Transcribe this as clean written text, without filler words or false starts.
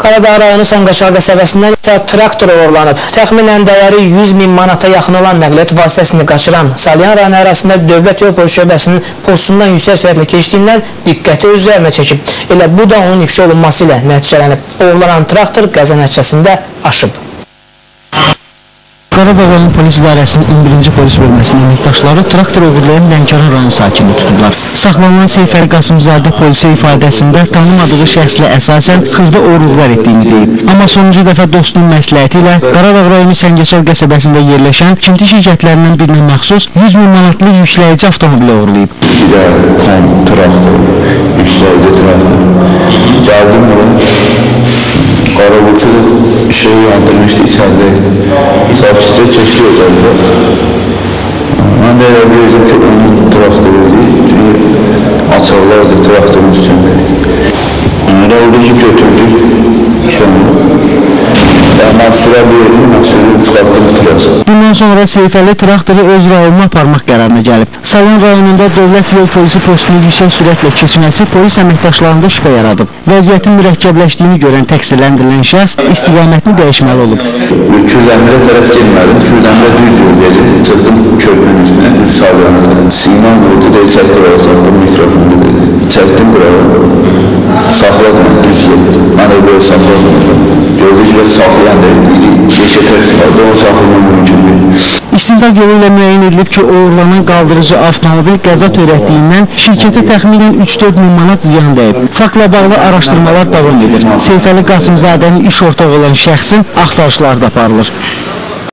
Qaradağ rayonu Sanqaşar qəsəbəsində isə traktor oğurlanıb. Təxminən dəyəri 100.000 manata yaxın olan nəqliyyat vasitəsini qaçıran Salyan rayonu ərazisində Dövlət Yol Polisi Şöbəsinin postundan yüksək sürətlə keçdiyindən diqqəti özlərinə çəkib. Elə bu da onun ifşa olunması ilə nəticələnib. Oğurlanan traktor qəza nəticəsində aşıb. Qaradağ rayon polis idarəsinin 11-ci polis bölməsinin əməkdaşları traktor oğurlayan Lənkəran rayon sakini tutublar. Saxlanılan Seyfəli Qasımzadə polisə ifadəsində tanımadığı şəxslə əsasən xırda oğurluqlar etdiyini deyib. Amma sonuncu dəfə dostunun məsləhəti ilə Qaradağ rayonu Səngəçal qəsəbəsində yerləşən çimti şirkətlərindən birinə məxsus 100.000 manatlıq yükləyici avtomobili oğurlayıb. Bir də traktor, yükləyici traktor. Gəldim buraya. Qaravulçuluq işığı yandırmışdı içərdə. Sakitcə keçdi o tərəfə. Mən də elə bilirdim ki, onun traktoru idi. Açıqlardı traktorun üstündə. Elə oldu ki, götürdük. Mən sürə bilirdim, mən sürüb çıxartdım traktoru. Bundan sonra Seyfəli traktoru öz rayonuna aparmaq qərarına gəlib. Salyan rayonunda Dövlət Yol Polisi postunun yüksək sürətlə keçməsi polis əməkdaşlarında şübhə yaradıb. Vəziyyətin mürəkkəbləşdiyini görən təqsirləndirilən şəxs istiqamətini dəyişməli olub. Kürdəmirə tərəf gelmədim, Kürdəmirə düz yol gedim, çıxdım köprünün üstünə, düz Salyan'a. Sinan vurdu, deyil, çəkdir arasında, mikrofonu dedi. Çəkdim buraya, saxladım, düz getdim. Mən də böyle saxladım. Gördük ki, saxlayan deyil, yeşə təkdir vardı, onu saxlamaq mümkün deyil. İstintaq yolu ilə müəyyən edilib ki, oğurlanan qaldırıcı avtomobil qəza törətdiyindən şirkətə təxminən 3-4 min manat ziyan dəyib. Faktla bağlı araşdırmalar davam edir. Seyfəli Qasımzadənin iş ortağı olan şəxsin axtarışları da aparılır.